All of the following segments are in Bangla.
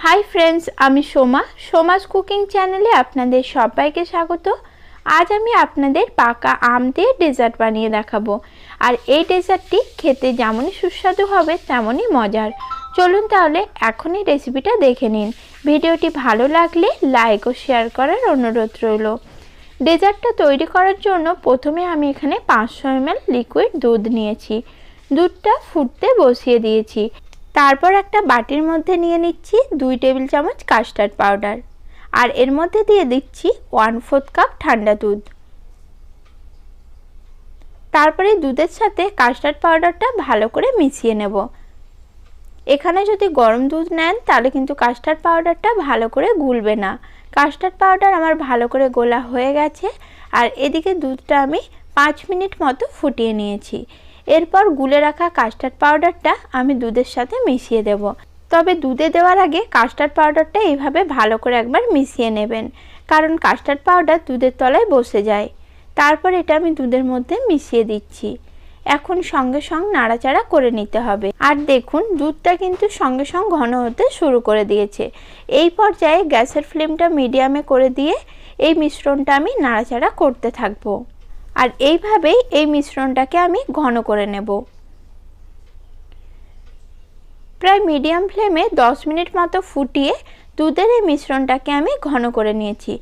হাই ফ্রেন্ডস, আমি সোমাস কুকিং চ্যানেলে আপনাদের সবাইকে স্বাগত। আজ আমি আপনাদের পাকা আম দিয়ে ডেজার্ট বানিয়ে দেখাবো। আর এই ডেজার্টটি খেতে যেমনই সুস্বাদু হবে তেমনই মজার। চলুন তাহলে এখনই রেসিপিটা দেখে নিন। ভিডিওটি ভালো লাগলে লাইক ও শেয়ার করার অনুরোধ রইল। ডেজার্টটা তৈরি করার জন্য প্রথমে আমি এখানে 500 ml লিকুইড দুধ নিয়েছি। দুধটা ফুটতে বসিয়ে দিয়েছি। তারপর একটা বাটির মধ্যে নিয়ে নিচ্ছি 2 টেবিল চামচ কাস্টার্ড পাউডার, আর এর মধ্যে দিয়ে দিচ্ছি 1/4 কাপ ঠান্ডা দুধ। তারপরে দুধের সাথে কাস্টার্ড পাউডারটা ভালো করে মিশিয়ে নেব। এখানে যদি গরম দুধ নেন তাহলে কিন্তু কাস্টার্ড পাউডারটা ভালো করে গুলবে না। কাস্টার্ড পাউডার আমার ভালো করে গোলা হয়ে গেছে, আর এদিকে দুধটা আমি 5 মিনিট মতো ফুটিয়ে নিয়েছি। এরপর গুলে রাখা কাস্টার্ড পাউডারটা আমি দুধের সাথে মিশিয়ে দেব। তবে দুধে দেওয়ার আগে কাস্টার্ড পাউডারটা এইভাবে ভালো করে একবার মিশিয়ে নেবেন, কারণ কাস্টার্ড পাউডার দুধের তলায় বসে যায়। তারপর এটা আমি দুধের মধ্যে মিশিয়ে দিচ্ছি। এখন সঙ্গে সঙ্গে নাড়াচাড়া করে নিতে হবে। আর দেখুন দুধটা কিন্তু সঙ্গে সঙ্গে ঘন হতে শুরু করে দিয়েছে। এই পর্যায়ে গ্যাসের ফ্লেমটা মিডিয়ামে করে দিয়ে এই মিশ্রণটা আমি নাড়াচাড়া করতে থাকবো। আর এইভাবেই এই মিশ্রণটাকে আমি ঘন করে নেব। প্রায় মিডিয়াম ফ্লেমে 10 মিনিট মতো ফুটিয়ে দুধের এই মিশ্রণটাকে আমি ঘন করে নিয়েছি।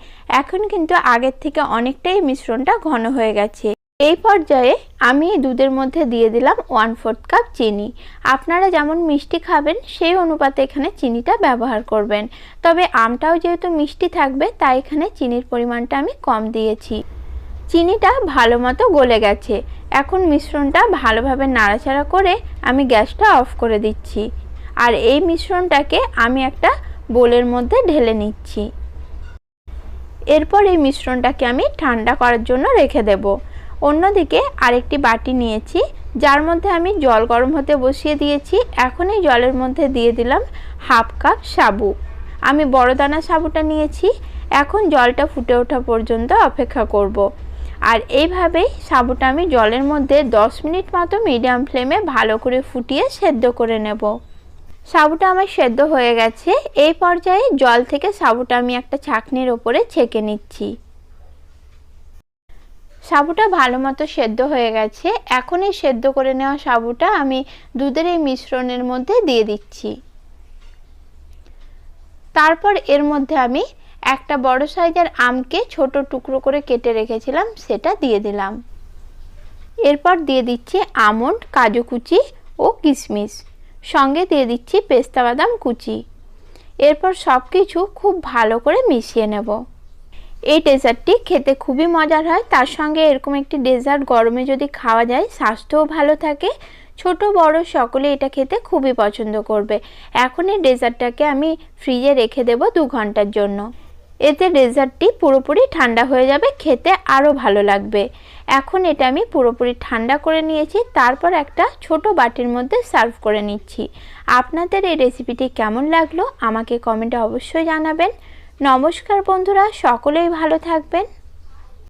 এখন কিন্তু আগের থেকে অনেকটাই মিশ্রণটা ঘন হয়ে গেছে। এই পর্যায়ে আমি দুধের মধ্যে দিয়ে দিলাম 1/4 কাপ চিনি। আপনারা যেমন মিষ্টি খাবেন সেই অনুপাতে এখানে চিনিটা ব্যবহার করবেন। তবে আমটাও যেহেতু মিষ্টি থাকবে তাই এখানে চিনির পরিমাণটা আমি কম দিয়েছি। চিনিটা ভালো মতো গলে গেছে। এখন মিশ্রণটা ভালোভাবে নাড়াচাড়া করে আমি গ্যাসটা অফ করে দিচ্ছি। আর এই মিশ্রণটাকে আমি একটা বোলের মধ্যে ঢেলে নিচ্ছি। এরপর এই মিশ্রণটাকে আমি ঠান্ডা করার জন্য রেখে দেব। অন্যদিকে আরেকটি বাটি নিয়েছি, যার মধ্যে আমি জল গরম হতে বসিয়ে দিয়েছি। এখন এই জলের মধ্যে দিয়ে দিলাম 1/2 কাপ সাবু। আমি বড় দানা সাবুটা নিয়েছি। এখন জলটা ফুটে ওঠা পর্যন্ত অপেক্ষা করব। আর এইভাবেই সাবুটা আমি জলের মধ্যে 10 মিনিট মতো মিডিয়াম ফ্লেমে ভালো করে ফুটিয়ে সেদ্ধ করে নেব। সাবুটা আমার সেদ্ধ হয়ে গেছে। এই পর্যায়ে জল থেকে সাবুটা আমি একটা ছাঁকনির ওপরে ছেঁকে নিচ্ছি। সাবুটা ভালো মতো সেদ্ধ হয়ে গেছে। এখন এই সেদ্ধ করে নেওয়া সাবুটা আমি দুধের এই মিশ্রণের মধ্যে দিয়ে দিচ্ছি। তারপর এর মধ্যে আমি একটা বড় সাইজের আমকে ছোট টুকরো করে কেটে রেখেছিলাম, সেটা দিয়ে দিলাম। এরপর দিয়ে দিচ্ছি আমন্ড, কাজু কুচি ও কিশমিশ, সঙ্গে দিয়ে দিচ্ছি পেস্তা বাদাম কুচি। এরপর সব কিছু খুব ভালো করে মিশিয়ে নেব। এই ডেজার্টটি খেতে খুবই মজার হয়। তার সঙ্গে এরকম একটি ডেজার্ট গরমে যদি খাওয়া যায় স্বাস্থ্যও ভালো থাকে। ছোট বড় সকলে এটা খেতে খুবই পছন্দ করবে। এখন এই ডেজার্টটাকে আমি ফ্রিজে রেখে দেব 2 ঘন্টার জন্য। এতে ডেজার্টটি পুরোপুরি ঠান্ডা হয়ে যাবে, খেতে আরও ভালো লাগবে। এখন এটা আমি পুরোপুরি ঠান্ডা করে নিয়েছি। তারপর একটা ছোট বাটির মধ্যে সার্ভ করে নিচ্ছি। আপনাদের এই রেসিপিটি কেমন লাগলো আমাকে কমেন্টে অবশ্যই জানাবেন। নমস্কার বন্ধুরা, সকলেই ভালো থাকবেন।